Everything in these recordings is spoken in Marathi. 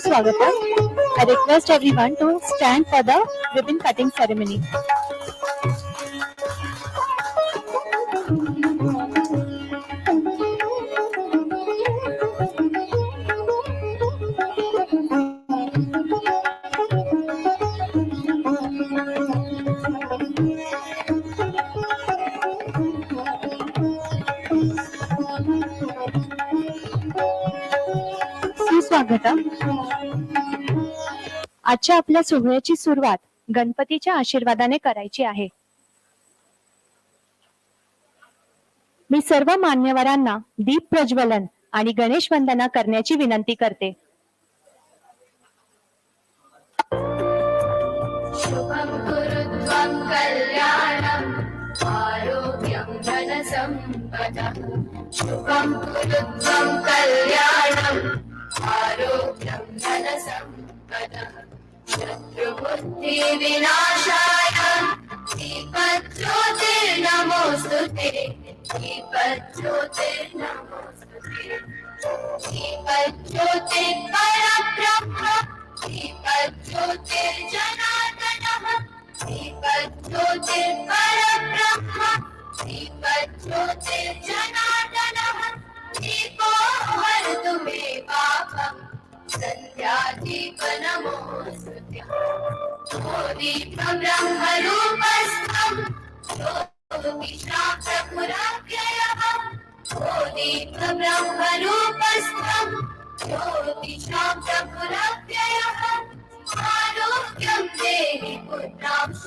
Swagatam. I request everyone to stand for the ribbon cutting ceremony. सुस्वागतम. आजच्या आपल्या सोहळ्याची सुरुवात गणपतीच्या आशीर्वादाने करायची आहे. मी सर्व मान्यवरांना दीप प्रज्वलन आणि गणेश वंदना करण्याची विनंती करते. शुभं कुरुत्वं कल्याणं आरोग्यं धनसम्पदः. शुभं कुरुत्वं कल्याणं आरोग्यं धनसम्पदः. शत्रुबुद्धिविनाशाय दीपज्योतिर्नमोऽस्तुते. दीपज्योतिर्नमोऽस्तुते. दीपज्योतिर्परब्रह्म. दीपज्योतिर्जनार्दनः. दीपज्योतिर्परब्रह्म. दीपज्योतिर्जनार्दनः. दीपो हरतु मे पापम्. सन्ध्यादीपनमोऽस्तुते. ओ दीपं ब्रह्मरूपस्थं ज्योतिषाप्रभुरव्ययः. ओ दीपं ब्रह्मरूपस्थं ज्योतिषाप्रभुरव्ययः. आरोग्यं देहि पुत्रांश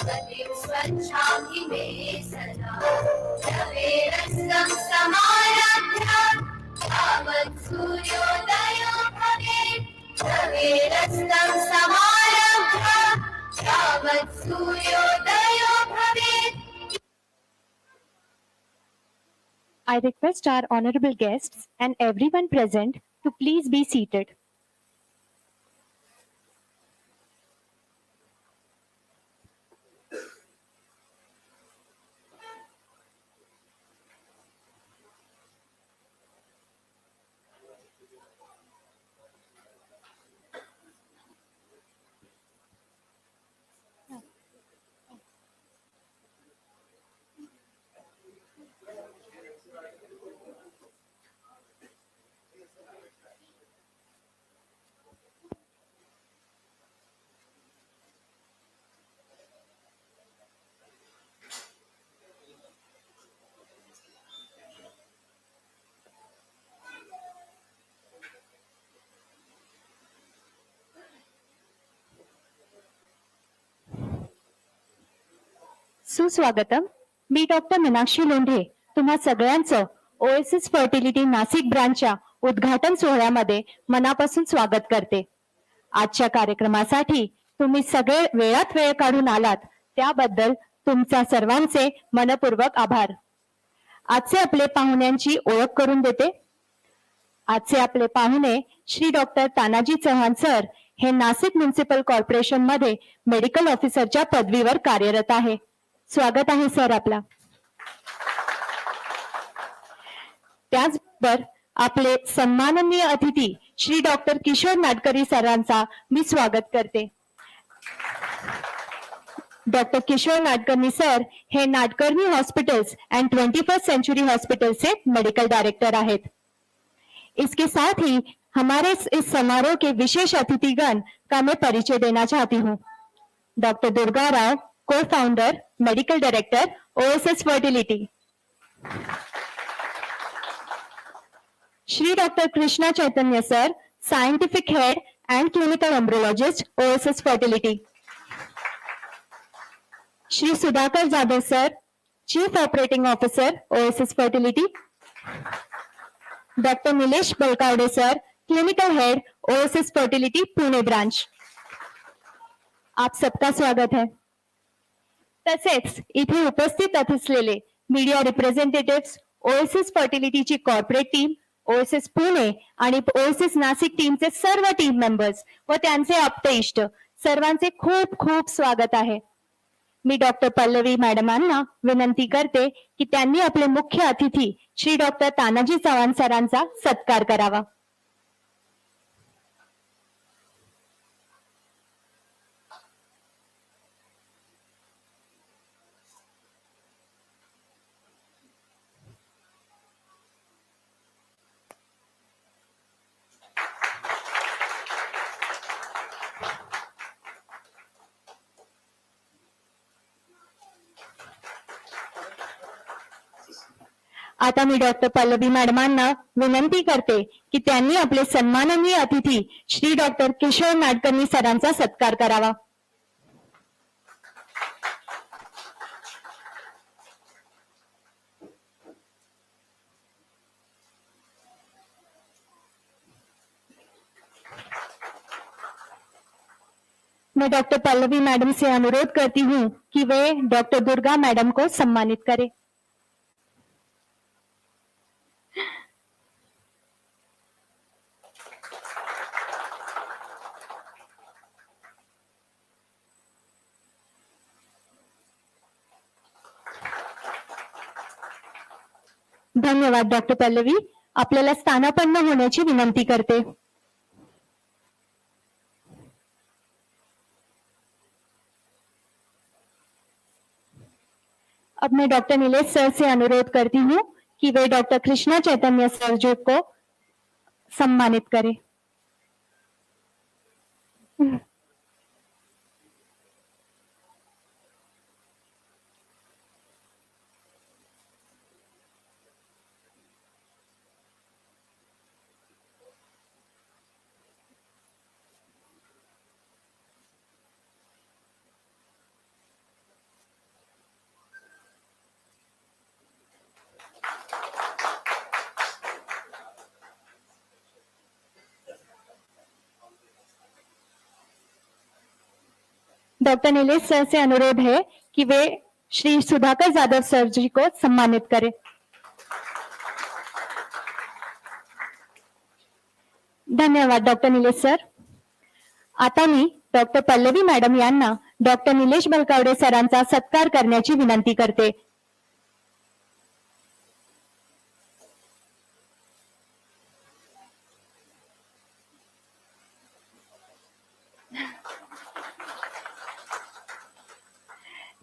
गतिं स्वच्छामि मे सदा. रवेरस्तं समारभ्य यावत् सूर्योदयो भवेत्. रवेरस्तं समारभ्य यावत् सूर्योदयो भवेत्. I request our honorable guests and everyone present to please be seated. सुस्वागतम. मी डॉक्टर मीनाक्षी लोंढे तुम्हा सगळ्यांचं ओएसिस फर्टिलिटी नाशिक ब्रांचच्या उद्घाटन सोहळ्यामध्ये मनापासून स्वागत करते. आजच्या कार्यक्रमासाठी तुम्ही सगळे वेळात वेळ काढून आलात त्याबद्दल तुमच्या सर्वांचे मनपूर्वक आभार. आजचे आपले पाहुण्यांची ओळख करून देते. आजचे आपले पाहुणे श्री डॉक्टर तानाजी चव्हाण सर हे नाशिक म्युनिसिपल कॉर्पोरेशन मध्ये मेडिकल ऑफिसरच्या पदवीवर कार्यरत आहे. स्वागत आहे सर आपला. त्याचबरोबर आपले सन्माननीय अतिथी श्री डॉक्टर किशोर नाडकरी सरांचा मी स्वागत करते. डॉक्टर किशोर नाडकर्णी सर हे Nadkarni hospitals and 21st century hospital से मेडिकल डायरेक्टर आहेत. इसके साथ ही हमारे इस समारोह के विशेष अतिथिगण का मैं परिचय देना चाहती हूँ. Doctor Durga Rao, co-founder, medical director, Oasis Fertility. Shri Dr. Krishna Chaitanya sir, scientific head and clinical embryologist, Oasis Fertility. Shri Sudhakar Jadhav sir, Chief Operating Officer, Oasis Fertility. Dr. Nilesh Balkawde sir, Clinical Head, Oasis Fertility, Pune Branch. आप सबका स्वागत है. तसेच इथे उपस्थित असलेले मीडिया रिप्रेझेंटेटिव्ह, ओएसिस फर्टिलिटीची कॉर्पोरेट टीम, ओएसिस पुणे आणि ओएसिस नाशिक टीमचे सर्व टीम मेंबर्स व त्यांचे आप्त इष्ट सर्वांचे खूप खूप स्वागत आहे. मी डॉक्टर पल्लवी मॅडमांना विनंती करते की त्यांनी आपले मुख्य अतिथी श्री डॉक्टर तानाजी चव्हाण सरांचा सत्कार करावा. आता मी डॉक्टर पल्लवी मॅडमांना विनंती करते की त्यांनी आपले सन्माननीय अतिथी श्री डॉक्टर किशोर नाडकर्णी सरांचा सत्कार करावा. मैं डॉक्टर पल्लवी मैडम से अनुरोध करती हूँ कि वे डॉक्टर दुर्गा मैडम को सम्मानित करें. धन्यवाद डॉक्टर पल्लवी. आपल्याला स्थानापन्न होण्याची विनंती करते. अब मैं डॉक्टर नीलेश सर से अनुरोध करती हूँ कि वे डॉक्टर कृष्णा चैतन्य सर जी को सम्मानित करें. डॉक्टर नीलेश सर से अनुरोध है कि वे श्री सुधाकर जाधव सर जी को सम्मानित करें. धन्यवाद डॉक्टर नीलेश सर. आता मी डॉक्टर पल्लवी मॅडम यांना डॉक्टर निलेश बलकावडे सरांचा सत्कार करण्याची विनंती करते.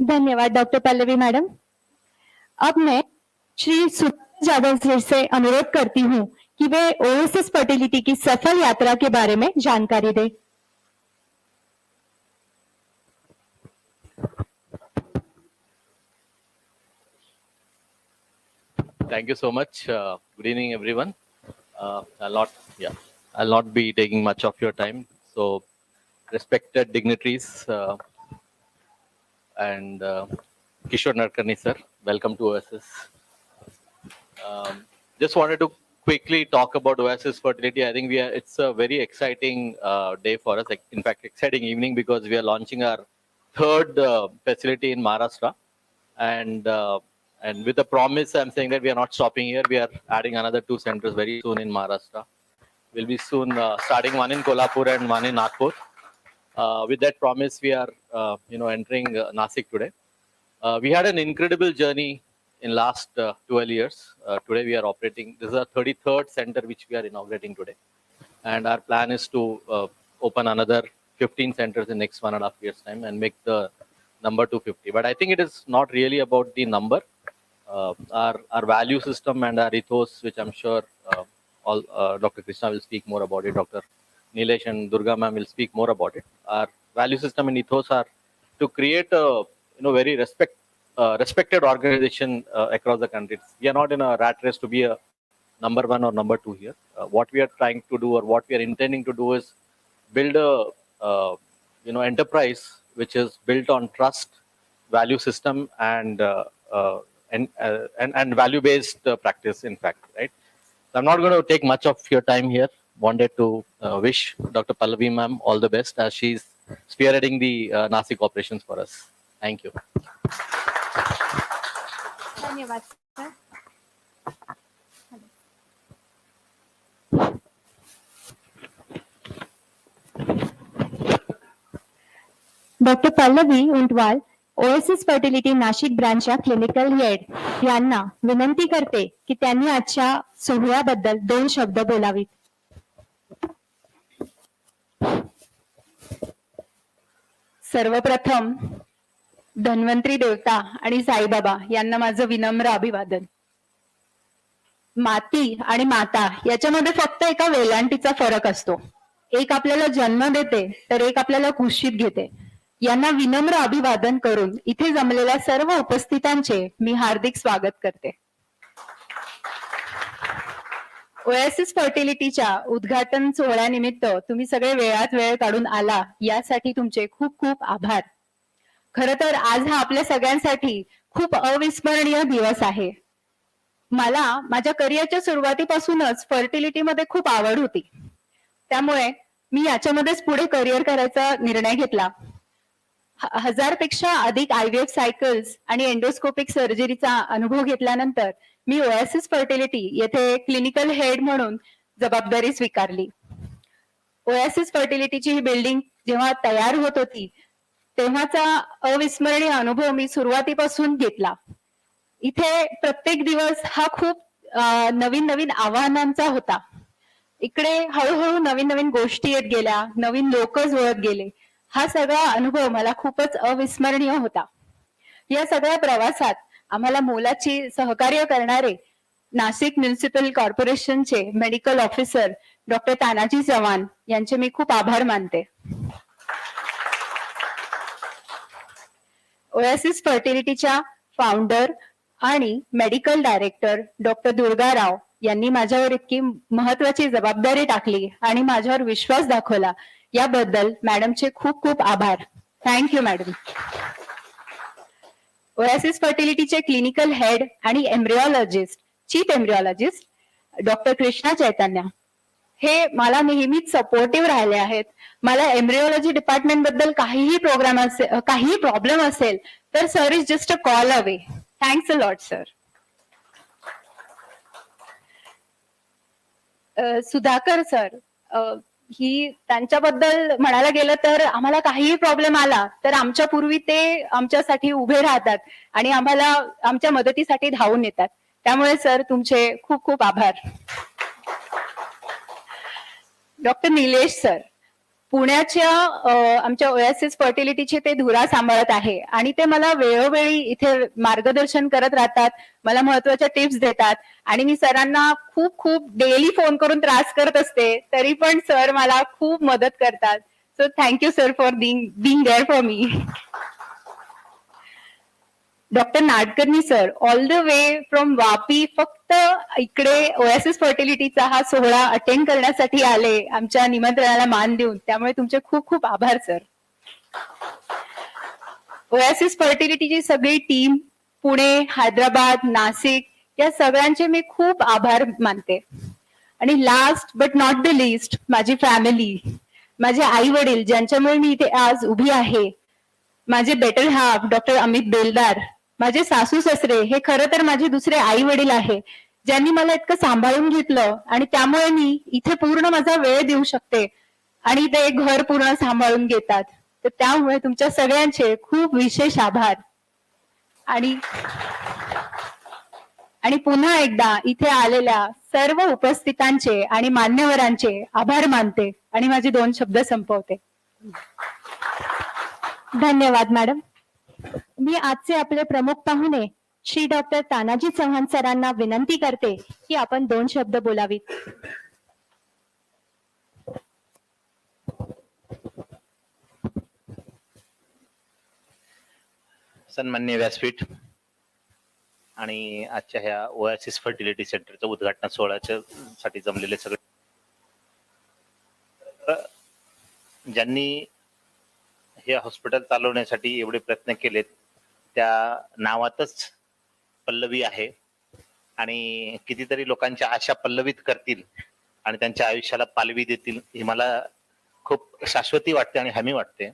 धन्यवाद डॉक्टर पल्लवी मैडम. अब मैं श्री सुधाकर जाधव सर से अनुरोध करती हूँ कि वे ओएसिस फर्टिलिटी की सफल यात्रा के बारे में जानकारी दें. Thank you so much. Good evening, everyone. I'll not be taking much of your time. So, respected dignitaries and Kishore Nadkarni sir, welcome to Oasis. Just wanted to quickly talk about Oasis Fertility. I think it's a very exciting day for us. In fact, exciting evening because we are launching our third facility in Maharashtra, and with the promise, I'm saying that we are not stopping here. We are adding another 2 centers very soon in Maharashtra. We'll be soon starting one in Kolhapur and one in Nagpur. With that promise, we are entering Nashik today. We had an incredible journey in last 12 years. Today we are operating. This is our 33rd center which we are inaugurating today, and our plan is to open another 15 centers in next 1.5 years time and make the number 250. But I think it is not really about the number. Our value system and our ethos, which I'm sure Dr. Krishna will speak more about it. Dr. Nilesh and Durga ma'am will speak more about it. Our value system and ethos are to create a very respected organization across the country. We are not in a rat race to be a number 1 or number 2 here. What we are trying to do, or what we are intending to do, is build a enterprise which is built on trust, value system and value based practice, in fact, right? So I'm not going to take much of your time here. Wanted to wish Dr. Pallavi ma'am all the best as she's spearheading the Nashik operations for us. Thank you. धन्यवाद sir. Doctor Pallavi Untwal, Oasis fertility Nashik ब्रांचच्या क्लिनिकल हेड यांना विनंती करते की त्यांनी आजच्या सोहळ्याबद्दल 2 शब्द बोलावीत. सर्वप्रथम धन्वंतरी देवता आणि साईबाबा यांना माझं विनम्र अभिवादन. माती आणि माता याच्यामध्ये फक्त एका वेलांटीचा फरक असतो. एक आपल्याला जन्म देते तर एक आपल्याला कुशीत घेते. यांना विनम्र अभिवादन करून इथे जमलेल्या सर्व उपस्थितांचे मी हार्दिक स्वागत करते. ओएसिस फर्टिलिटीच्या उद्घाटन सोहळ्यानिमित्त तुम्ही सगळे वेळात वेळ काढून आला यासाठी तुमचे खूप खूप आभार. खर तर आज हा आपल्या सगळ्यांसाठी खूप अविस्मरणीय दिवस आहे. मला माझ्या करिअरच्या सुरुवातीपासूनच फर्टिलिटीमध्ये खूप आवड होती. त्यामुळे मी याच्यामध्येच पुढे करिअर करायचा निर्णय घेतला. 1000 पेक्षा अधिक IVF सायकल्स आणि एंडोस्कोपिक सर्जरीचा अनुभव घेतल्यानंतर मी ओएसिस फर्टिलिटी येथे क्लिनिकल हेड म्हणून जबाबदारी स्वीकारली. ओएसिस फर्टिलिटीची ही बिल्डिंग जेव्हा तयार होत होती तेव्हाचा अविस्मरणीय अनुभव मी सुरुवातीपासून घेतला. इथे प्रत्येक दिवस हा खूप नवीन नवीन आव्हानांचा होता. इकडे हळूहळू नवीन नवीन गोष्टी येत गेल्या, नवीन लोक जुळत गेले. हा सगळा अनुभव मला खूपच अविस्मरणीय होता. या सगळ्या प्रवासात आम्हाला मोलाची सहकार्य करणारे नाशिक म्युनिसिपल कॉर्पोरेशनचे medical officer doctor Tanaji Chavan यांचे मी खूप आभार मानते. ओएसिस फर्टिलिटीच्या फाउंडर आणि मेडिकल डायरेक्टर डॉक्टर दुर्गाराव यांनी माझ्यावर इतकी महत्वाची जबाबदारी टाकली आणि माझ्यावर विश्वास दाखवला याबद्दल मॅडमचे खूप खूप आभार. Thank you madam. ओएसिस फर्टिलिटीचे क्लिनिकल हेड आणि chief embryologist doctor Krishna Chaitanya हे मला नेहमीच सपोर्टिव्ह राहिले आहेत. मला एम्ब्रिओलॉजी डिपार्टमेंट बद्दल काहीही प्रॉब्लेम असेल तर sir is just a call away. Thanks a lot sir. Sudhakar sir, ही त्यांच्याबद्दल म्हणायला गेलं तर आम्हाला काहीही प्रॉब्लेम आला तर आमच्या पूर्वी ते आमच्यासाठी उभे राहतात आणि आम्हाला आमच्या मदतीसाठी धावून येतात. त्यामुळे सर तुमचे खूप खूप आभार. डॉक्टर निलेश सर, पुण्याच्या आमच्या ओएसिस फर्टिलिटीचे ते धुरा सांभाळत आहे आणि ते मला वेळोवेळी इथे मार्गदर्शन करत राहतात, मला महत्वाच्या टिप्स देतात आणि मी सरांना खूप खूप डेली फोन करून त्रास करत असते तरी पण सर मला खूप मदत करतात. So thank you sir for being there for me. Doctor Nadkarni sir, all the way from Vapi फक्त इकडे ओएसिस फर्टिलिटीचा हा सोहळा अटेंड करण्यासाठी आले, आमच्या निमंत्रणाला मान देऊन. त्यामुळे तुमचे खूप खूप आभार सर. ओएसिस फर्टिलिटीची सगळी टीम, पुणे, हैदराबाद, नाशिक या सगळ्यांचे मी खूप आभार मानते. आणि last but not the list माझी फॅमिली, माझे आई वडील ज्यांच्यामुळे मी इथे आज उभी आहे, माझे बेटर हाफ डॉक्टर अमित बेलदार, माझे सासू सासरे हे खरं तर माझे दुसरे आई वडील आहे ज्यांनी मला इतकं सांभाळून घेतलं आणि त्यामुळे मी इथे पूर्ण माझा वेळ देऊ शकते आणि ते घर पूर्ण सांभाळून घेतात. तर त्यामुळे तुमच्या सगळ्यांचे खूप विशेष आभार. आणि पुन्हा एकदा इथे आलेल्या सर्व उपस्थितांचे आणि मान्यवरांचे आभार मानते आणि माझे 2 शब्द संपवते. धन्यवाद मॅडम. मी आजचे आपले प्रमुख पाहुणे श्री डॉक्टर तानाजी चव्हाण सरांना विनंती करते की आपण 2 शब्द बोलावीत. सन्माननीय व्यासपीठ आणि आजच्या ह्या ओएसिस फर्टिलिटी सेंटरच्या उद्घाटन सोहळ्याच्या साठी जमलेले सगळे ज्यांनी हे हॉस्पिटल चालवण्यासाठी एवढे प्रयत्न केलेत त्या नावातच पल्लवी आहे आणि कितीतरी लोकांच्या आशा पल्लवित करतील आणि त्यांच्या आयुष्याला पालवी देतील ही मला खूप शाश्वती वाटते आणि हमी वाटते.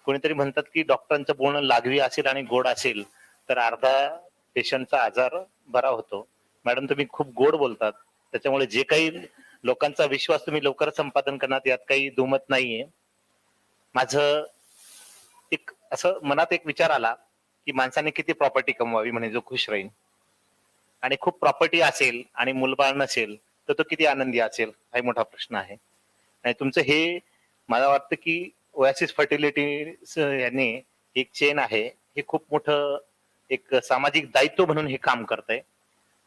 कोणीतरी म्हणतात की डॉक्टरांचं बोलणं लागवी असेल आणि गोड असेल तर अर्धा पेशंटचा आजार बरा होतो. मॅडम तुम्ही खूप गोड बोलतात, त्याच्यामुळे जे काही लोकांचा विश्वास तुम्ही लवकर संपादन करणार यात काही दुमत नाहीये. माझं एक असं मनात एक विचार आला की माणसाने किती प्रॉपर्टी कमवावी म्हणजे जो खुश राहील, आणि खूप प्रॉपर्टी असेल आणि मुलबाळ नसेल तर तो किती आनंदी असेल हा मोठा प्रश्न आहे. आणि तुमचं हे मला वाटतं की ओएसिस फर्टिलिटी यांनी एक चेन आहे, हे खूप मोठं एक सामाजिक दायित्व म्हणून हे काम करतंय.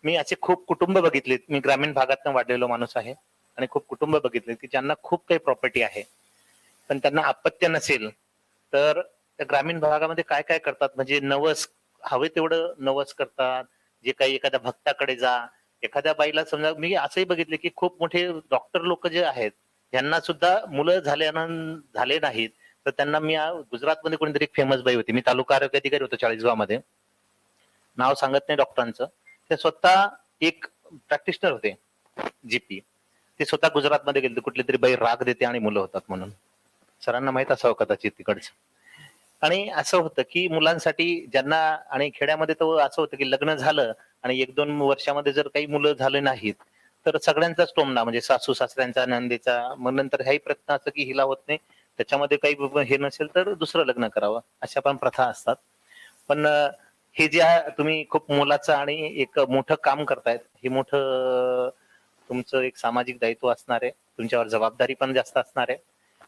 मी असे खूप कुटुंब बघितलेत, मी ग्रामीण भागातनं वाढलेलो माणूस आहे आणि खूप कुटुंब बघितलेत की ज्यांना खूप काही प्रॉपर्टी आहे पण त्यांना अपत्य नसेल तर त्या ग्रामीण भागामध्ये काय काय करतात म्हणजे नवस हवे तेवढं नवस करतात. जे काही एखाद्या भक्ताकडे जा, एखाद्या बाईला समजा मी असंही बघितले की खूप मोठे डॉक्टर लोक जे आहेत यांना सुद्धा मुलं झाले नाहीत तर त्यांना मी गुजरातमध्ये कोणीतरी एक फेमस बाई होती, मी तालुका आरोग्य अधिकारी होतो चाळीसगावमध्ये, नाव सांगत नाही डॉक्टरांचं, ते स्वतः एक प्रॅक्टिशनर होते जीपी, ते स्वतः गुजरातमध्ये गेले, कुठली तरी बाई राग देते आणि मुलं होतात म्हणून, सरांना माहित असावं कदाचित तिकडचं. आणि असं होतं की मुलांसाठी ज्यांना, आणि खेड्यामध्ये तर असं होतं की लग्न झालं आणि 1-2 वर्षामध्ये जर काही मुलं झाले नाहीत तर सगळ्यांचाच टोमणा, म्हणजे सासू सासऱ्यांचा, नंदेचा, मग नंतर हाही प्रयत्न असतो की हिला होत नाही त्याच्यामध्ये काही हे नसेल तर दुसरं लग्न करावं, अशा पण प्रथा असतात. पण हे जे तुम्ही खूप मोलाचं आणि एक मोठं काम करतायत, हे मोठं तुमचं एक सामाजिक दायित्व असणार आहे, तुमच्यावर जबाबदारी पण जास्त असणार आहे.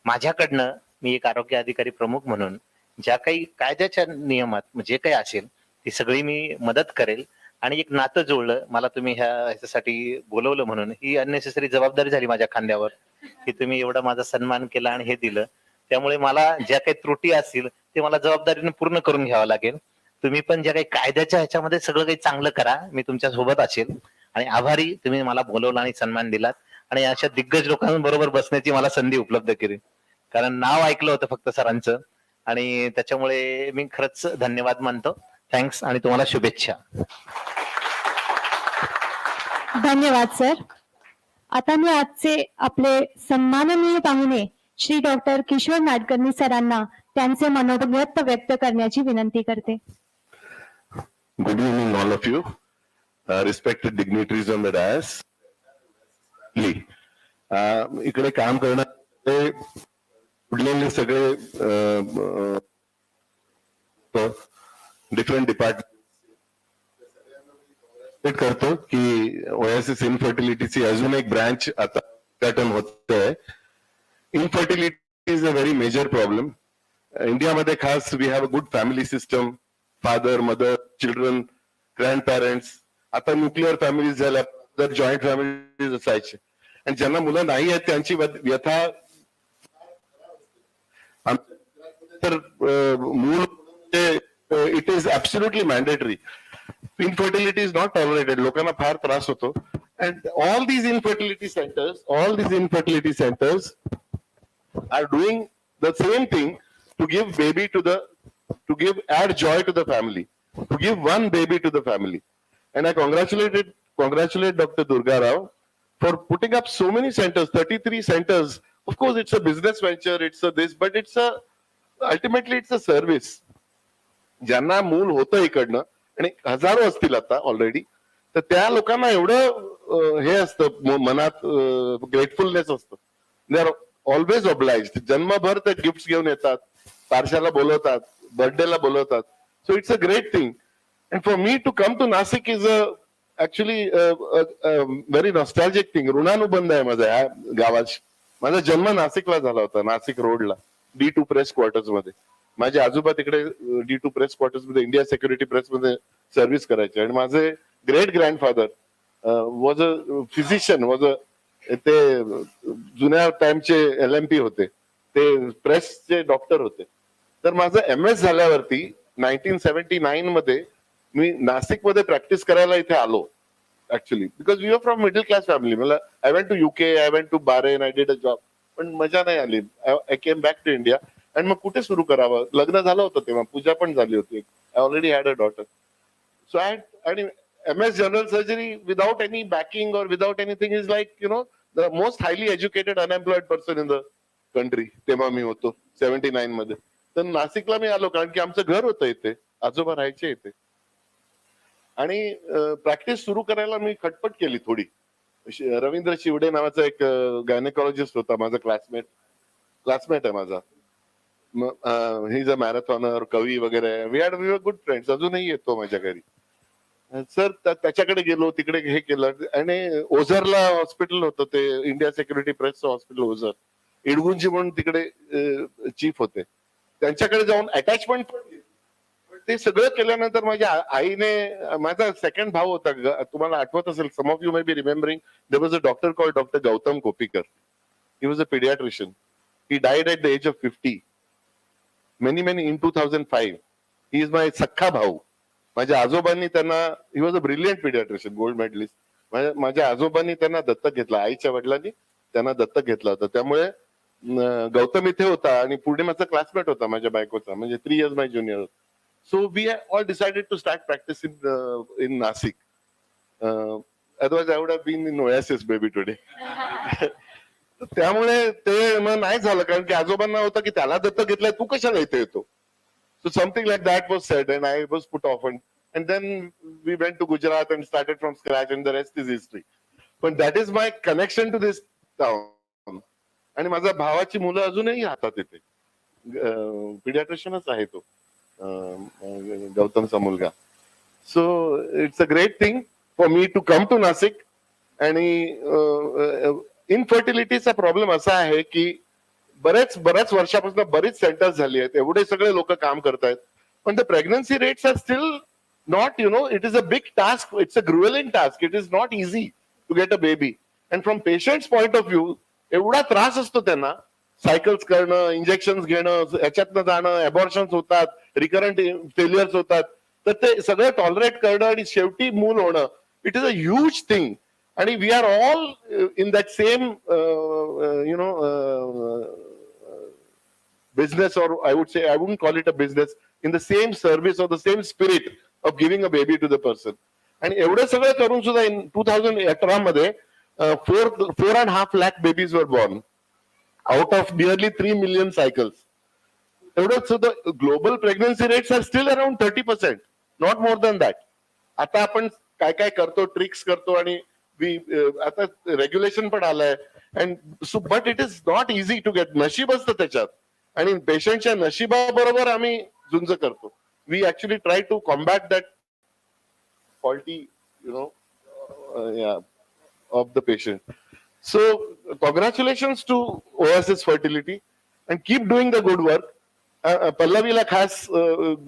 माझ्याकडनं मी एक आरोग्य अधिकारी प्रमुख म्हणून ज्या काही कायद्याच्या नियमात जे काही असेल ती सगळी मी मदत करेल. आणि एक नातं जुळलं, मला तुम्ही ह्याच्यासाठी बोलवलं म्हणून ही अननेसेसरी जबाबदारी झाली माझ्या खांद्यावर की तुम्ही एवढा माझा सन्मान केला आणि हे दिलं, त्यामुळे मला ज्या काही त्रुटी असतील ते मला जबाबदारीने पूर्ण करून घ्यावं लागेल. तुम्ही पण ज्या काही कायद्याच्या ह्याच्यामध्ये सगळं काही चांगलं करा, मी तुमच्या सोबत असेल. आणि आभारी तुम्ही मला बोलवलं आणि सन्मान दिलात आणि अशा दिग्गज लोकांबरोबर बसण्याची मला संधी उपलब्ध केली, कारण नाव ऐकलं होतं फक्त सरांचं आणि त्याच्यामुळे मी खरंच धन्यवाद मानतो. थँक्स आणि तुम्हाला शुभेच्छा. धन्यवाद सर. आता मी आजचे आपले सन्माननीय पाहुणे श्री डॉक्टर किशोर नाडकर्णी सरांना त्यांचे मनोगत व्यक्त करण्याची विनंती करते. Good evening, all of you, respected dignitaries on the dais. इकडे काम करणारे उरलेले सगळे डिफरंट डिपार्टमेंट करतो की ओएसिस इनफर्टिलिटीची अजून एक ब्रांच आता उद्घाटन होत आहे. Infertility is a very major problem इंडियामध्ये. खास we have a good family system, father mother children grandparents. आता न्यूक्लिअर फॅमिलीज झाल्या, तर जॉईंट फॅमिलीज असायचे आणि ज्यांना मुलं नाही आहेत त्यांची व्यथा तर मूळ it is absolutely mandatory. Infertility is not tolerated. लोकांना फार त्रास होतो. And all these infertility centres are doing the same thing to give baby to add joy to the family, to give one baby to the family. And I congratulate Dr. Durga Rao for putting up so many centers, 33 centers. Of course, it's a business venture, it's a this, but ultimately it's a service. ज्यांना मूल होतं इकडनं आणि हजारो असतील आता ऑलरेडी, तर त्या लोकांना एवढं हे असतं मनात, ग्रेटफुलनेस असतं. They are always obliged. जन्मभर ते गिफ्ट घेऊन येतात, पारशाला बोलवतात, बर्थडेला बोलवतात. So it's a great thing. And for me to come to Nashik is actually very nostalgic thing. ऋणानुबंध आहे माझा या गावाशी. माझा जन्म नाशिकला झाला होता, नाशिक रोडला D2 प्रेस क्वार्टर्स मध्ये. माझे आजोबा तिकडे D2 प्रेस क्वार्टर्स मध्ये इंडिया सिक्युरिटी प्रेस मध्ये सर्व्हिस करायचे. आणि माझे great grandfather was a physician, was a, ते जुन्या टाइमचे LMP होते, ते प्रेसचे डॉक्टर होते. तर माझं MS झाल्यावरती 1979 मध्ये मी नाशिकमध्ये प्रॅक्टिस करायला इथे आलो. Actually because we are from middle class family. मला I went to UK, I went to Bahrain, I did a job, पण मजा नाही आली. I came back to India. आणि मग कुठे सुरू करावं, लग्न झालं होतं तेव्हा, पूजा पण झाली होती, already had a daughter. So MS general surgery without any backing or without anything is like, the most highly educated unemployed person in the country. तेव्हा मी होतो 79 मध्ये. तर नाशिकला मी आलो कारण की आमचं घर होतं इथे, आजोबा राहायचे इथे. आणि प्रॅक्टिस सुरू करायला मी खटपट केली थोडी. रवींद्र शिवडे नावाचा एक गायनेकॉलॉजिस्ट होता, माझा क्लासमेट आहे माझा. ही इज अ मॅरेथॉनर, कवी वगैरे. We were good friends. अजूनही येतो माझ्या घरी. सर त्याच्याकडे गेलो, तिकडे हे केलं. आणि ओझरला हॉस्पिटल होतं ते, India security प्रेसचं hospital Ozar. Idagunji म्हणून तिकडे चीफ होते. त्यांच्याकडे जाऊन अटॅचमेंट पण ते सगळं केल्यानंतर माझ्या आईने, माझा सेकंड भाऊ होता, तुम्हाला आठवत असेल, some of you may be remembering, there was a doctor called doctor Gautam Kopikar. He was a pediatrician. He died at the age of 50. Many in 2005. He is my सख्खा भाऊ. माझ्या आजोबांनी त्यांना, he was a brilliant pediatrician, gold medallist. माझ्या आजोबांनी त्यांना दत्तक घेतला, आईच्या वडिलांनी त्यांना दत्तक घेतला होता. त्यामुळे गौतम इथे होता आणि पुढे माझा क्लासमेट होता माझ्या बायकोचा, म्हणजे 3 years my junior. So we all decided to start practice in Nashik. Otherwise I would have been in Oasis maybe today. त्यामुळे ते मग नाही झालं, कारण की आजोबांना होतं की त्याला दत्तक घेतलंय, तू कशाला इथे येतो. So something like that was said and I was put off, and then we went to Gujarat and started from scratch and the rest is history. But that is my connection to this town. आणि माझ्या भावाची मुलं अजूनही राहतात तिथे. pediatricianच आहे तो, गौतमचा मुलगा. So it's a great thing for me to come to Nashik. आणि इनफर्टिलिटीचा प्रॉब्लेम असा आहे की बऱ्याच वर्षापासून बरीच सेंटर्स झाली आहेत, एवढे सगळे लोक काम करतायत, पण the pregnancy rates are still not, it is a big task, it's a gruelling task, it is not easy to get a baby. And from patients point of view एवढा त्रास असतो त्यांना, सायकल्स करणं, इंजेक्शन घेणं, याच्यातनं जाणं, अबॉर्शन्स होतात, रिकरंट फेलियर्स होतात, तर ते सगळं टॉलरेट करणं आणि शेवटी मूल होणं, it is a huge thing. आणि we are all in that same business, or I would say, I wouldn't call it a business, in the same service or the same spirit of giving a baby to the person. आणि एवढं सगळं करून सुद्धा in 2018 मध्ये 4.5 lakh babies were born out of nearly 3 million cycles. एवढं सुद्धा global pregnancy rates are steel around 30%, not more than that. आता आपण काय काय करतो, ट्रिक्स करतो, आणि आता रेग्युलेशन पण आलंय. And so but it is not easy to get. नशीब असतं त्याच्यात, आणि पेशंटच्या नशिबाबरोबर आम्ही झुंज करतो. We actually try to combat that faulty of the patient. So congratulations to Oasis Fertility and keep doing the good work. Pallavila has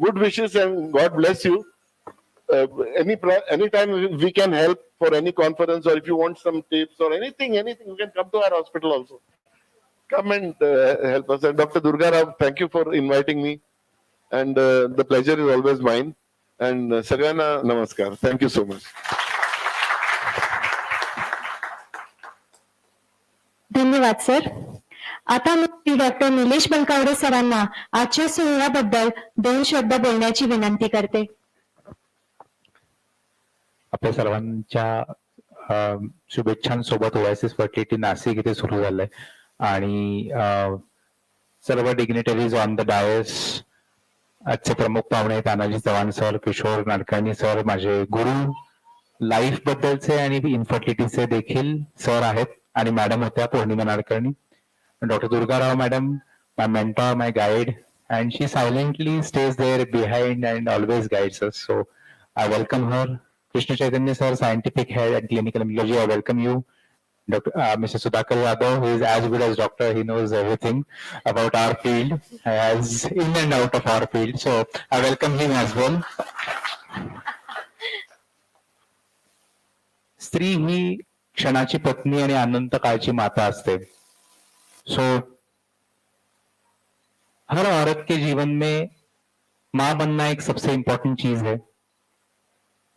good wishes and God bless you. Anytime we can help for any conference, or if you want some tips or anything, you can come to our hospital also. Come and help us. And Dr. Durga Rao, thank you for inviting me, and the pleasure is always mine. And Sagrana Namaskar. Thank you so much. धन्यवाद सर. आता मी डॉक्टर निलेश बलकावडे सरांना आजच्या सोहळ्याबद्दल 2 शब्द बोलण्याची विनंती करते. आपल्या सर्वांच्या शुभेच्छांसोबत ओएसिस फर्टिलिटी नाशिक इथे सुरू झालंय, आणि सर्व डिग्निटरीज ऑन द डायस, आजचे प्रमुख पाहुणे तानाजी चव्हाण सर, किशोर नाडकर्णी सर, माझे गुरु लाईफ बद्दलचे आणि इन्फर्टिलिटीचे देखील सर आहेत, आणि मॅडम होत्या Pournima Nadkarni. Doctor Durga Rao madam, my mentor, my guide, and she silently stays there behind and always guides us. So I welcome her. Krishna Chaitanya sir, scientific head at clinical immunology, I welcome you. Mr. Sudhakar Yadav, who is as good as doctor, he knows everything about our field, as in and out of our field. So I welcome him as well. स्त्री ही क्षणाची पत्नी आणि अनंत काळची माता असते. सो हर औरत के जीवन में माँ बनना एक सबसे इम्पोर्टेंट चीज है.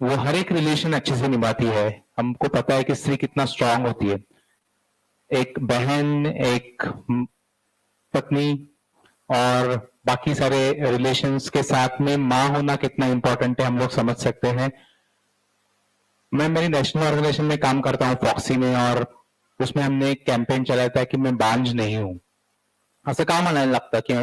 वो हर एक रिलेशन अच्छे से निभाती है. हमको पता है कि स्त्री कितना स्ट्रांग होती है. एक बहन, एक पत्नी और बाकी सारे रिलेशंस के साथ में माँ होना कितना इम्पोर्टेंट है हम लोग समझ सकते हैं। मैं मेरी नेशनल ऑर्गेनाइजेशन में काम करता हूँ फॉक्सी में, और उसमें हमने एक कैंपेन चलाया था कि मैं बांझ नहीं हूँ। असं का म्हणायला लगता कि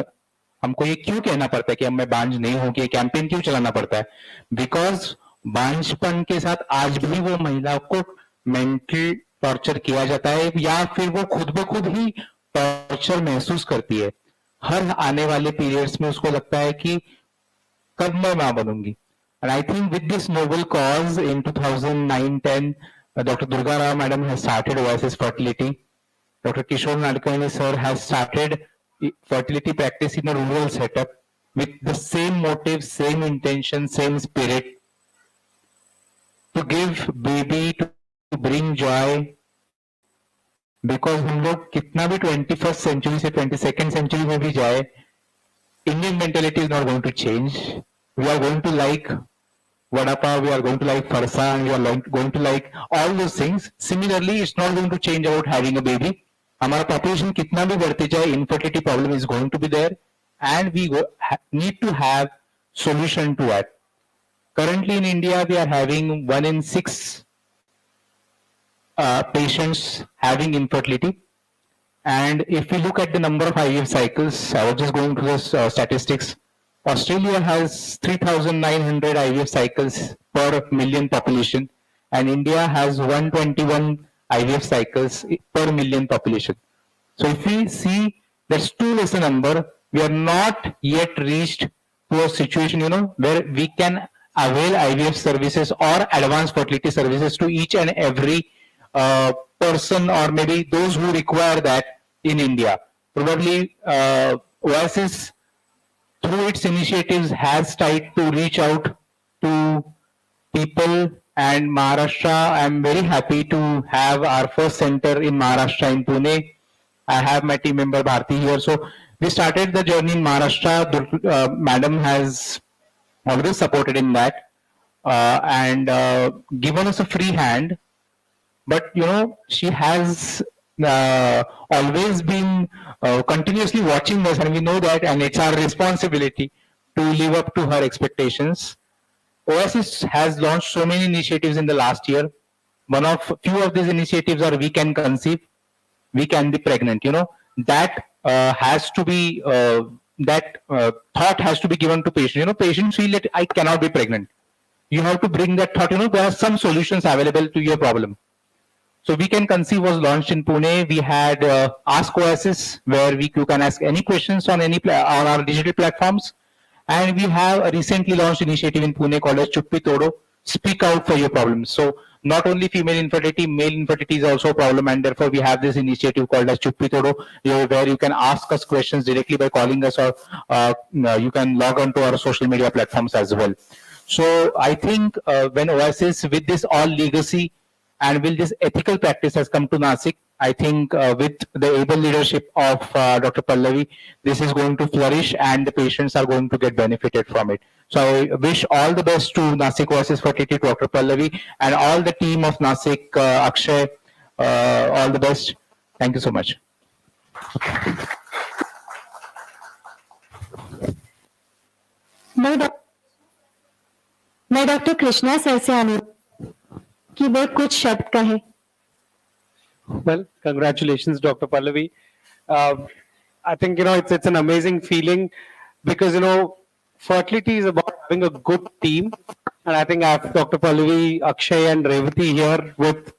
हमको ये क्यों कहना पड़ता है कि मैं बांझ नहीं हूं, कि ये कैंपेन क्यों चलाना पड़ता है? बिकॉज बांझपन के साथ आज भी वो महिला को मेंटल टॉर्चर किया जाता है, या फिर वो खुद ब खुद ही टॉर्चर महसूस करती है। हर आने वाले पीरियड्स में उसको लगता है कि कब मैं मां बनूंगी। And I think with this noble cause in 2009-10, Dr. Durga Rao Madam has started Oasis Fertility. Dr. Kishore Nadkarni sir has started fertility practice in a rural setup with the same motive, same intention, same spirit to give baby, to bring joy. Because हम लोग कितना भी 21st century से 22nd century में भी जाए, Indian mentality is not going to change. We are going to like vada pav, we are going to like farsa, and we are going to like all those things. Similarly, it's not going to change about having a baby. हमारा पॉपुलेशन कितना भी बढ़ते जाए, infertility problem is going to be there, and we need to have solution to it. Currently in India, we are having 1 in 6 patients having infertility. And if we look at the number of IVF cycles, I was just going to the statistics. Australia has 3,900 IVF cycles per million population, and India has 121 IVF cycles per million population. So if we see that's too less a number, we are not yet reached to a situation, where we can avail IVF services or advanced fertility services to each and every person, or maybe those who require that in India. Probably Oasis, through its initiatives, has tried to reach out to people, and Maharashtra, I am very happy to have our first center in Maharashtra in Pune. I have my team member Bharti here. So we started the journey in Maharashtra. Madam has always supported in that, and given us a free hand. But she has always been continuously watching us, and we know that, and it's our responsibility to live up to her expectations. Oasis has launched so many initiatives in the last year. Few of these initiatives are We Can Conceive, We Can Be Pregnant. That has to be thought has to be given to patients. Patients feel that I cannot be pregnant. You have to bring that thought. There are some solutions available to your problem. So We Can Conceive was launched in Pune. We had Ask Oasis, where you can ask any questions on on our digital platforms. And we have a recently launched initiative in Pune called as Chuppi Todo, Speak Out for Your Problems. So not only female infertility, male infertility is also a problem, and therefore we have this initiative called as Chuppi Todo, where you can ask us questions directly by calling us, or you can log on to our social media platforms as well. So I think when Oasis, with this all legacy and with this ethical practice, has come to Nashik, I think with the able leadership of Dr. Pallavi, this is going to flourish and the patients are going to get benefited from it. So I wish all the best to Nashik Oasis Fertility, to Dr. Pallavi, and all the team of Nashik, Akshay, all the best. Thank you so much. मैं डॉक्टर कृष्णा सर से अनुरोध कि वो कुछ शब्द कहे. Well, congratulations, Dr. Pallavi. I think, it's an amazing feeling, because, fertility is about having a good team. And I think I have Dr. Pallavi, Akshay, and Revati here with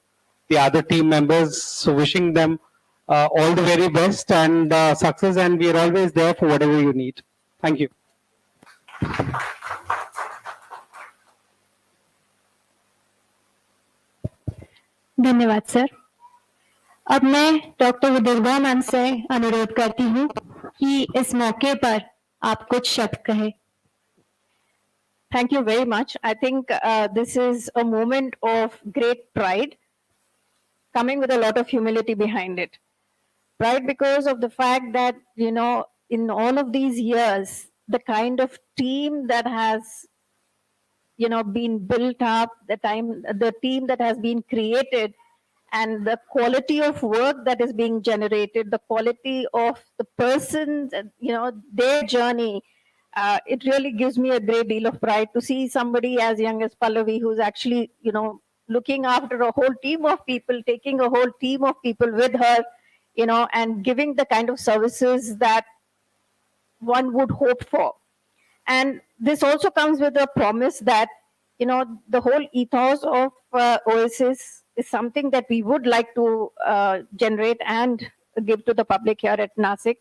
the other team members. So wishing them all the very best and success. And we are always there for whatever you need. Thank you. धन्यवाद सर. अब मैं डॉक्टर दुर्गा मैम से अनुरोध करती हूँ कि इस मौके पर आप कुछ शब्द कहें. Thank you very much. I think this is a moment of great pride, coming with a lot of humility behind it. Pride because of the fact that, in all of these years, the kind of team that has, been built up, the team that has been created, and the quality of work that is being generated, the quality of the persons, their journey, it really gives me a great deal of pride to see somebody as young as Pallavi who's actually, looking after a whole team of people, taking a whole team of people with her, and giving the kind of services that one would hope for. And this also comes with a promise that, the whole ethos of Oasis is something that we would like to generate and give to the public here at Nashik.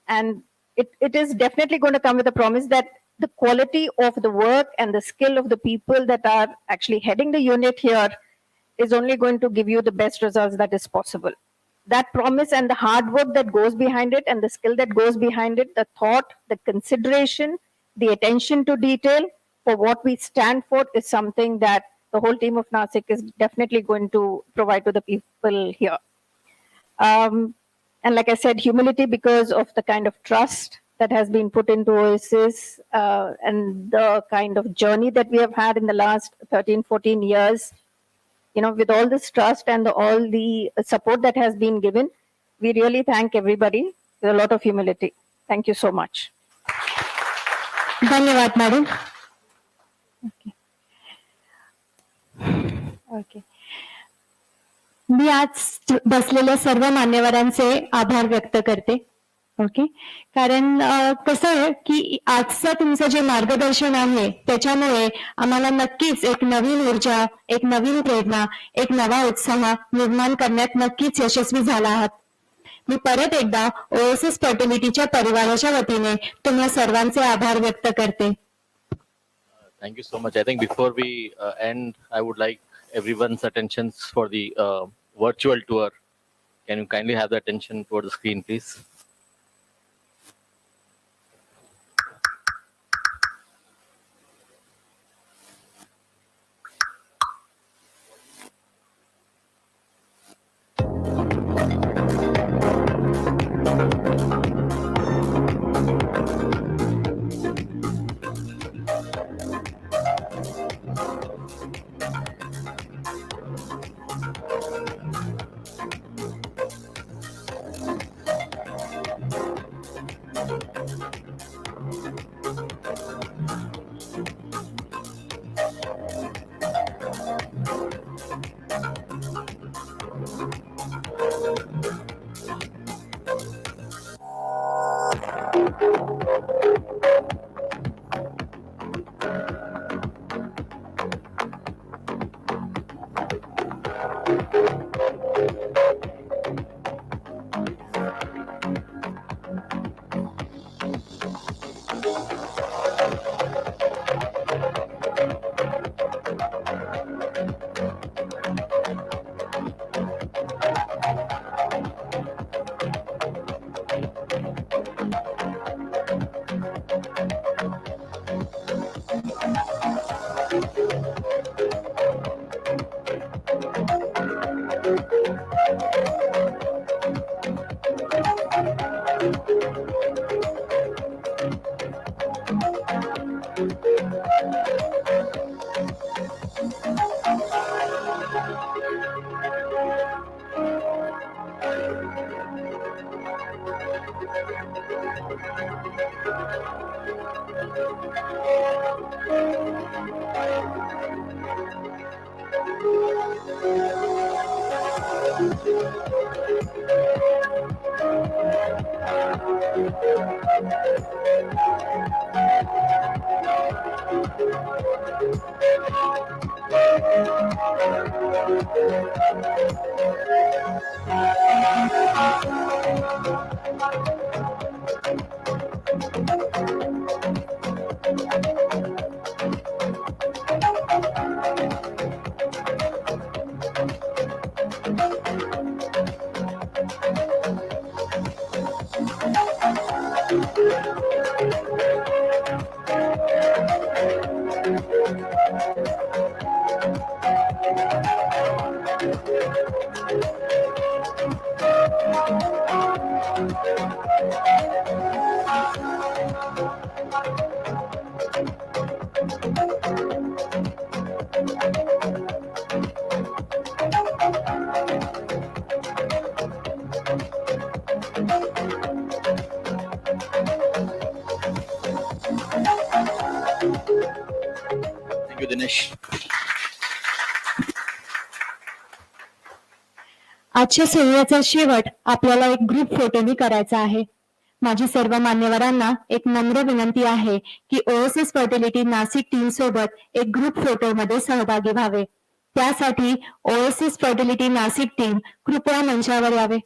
And it is definitely going to come with a promise that the quality of the work and the skill of the people that are actually heading the unit here is only going to give you the best results that is possible. That promise and the hard work that goes behind it and the skill that goes behind it, the thought, the consideration, the attention to detail for what we stand for is something that the whole team of Nashik is definitely going to provide to the people here. And like I said, humility because of the kind of trust that has been put into Oasis and the kind of journey that we have had in the last 13, 14 years. With all this trust and all the support that has been given, we really thank everybody with a lot of humility. Thank you so much. धन्यवाद मॅडम. ओके, मी आज बसलेल्या सर्व मान्यवरांचे आभार व्यक्त करते. ओके, कारण कसं आहे की आजचं तुमचं जे मार्गदर्शन आहे त्याच्यामुळे आम्हाला नक्कीच एक नवीन ऊर्जा, एक नवीन प्रेरणा, एक नवा उत्साह निर्माण करण्यात नक्कीच यशस्वी झाला आहात. मी परत एकदा ओएसिस फर्टिलिटीच्या परिवाराच्या वतीने तुम्हा सर्वांचे आभार व्यक्त करते. Thank you so much. I think before we end, I would like everyone's attention for the virtual tour. Can you kindly have the attention toward the screen, please? Thank you, Dinesh. आजच्या सोहळ्याचा शेवट आपल्याला एक ग्रुप फोटोनी करायचा आहे. माझी सर्व मान्यवरांना एक नम्र विनंती आहे की ओएसिस फर्टिलिटी नाशिक टीम सोबत एक ग्रुप फोटो मध्ये सहभागी व्हावे. त्यासाठी ओएसिस फर्टिलिटी नाशिक टीम कृपया मंचावर यावे.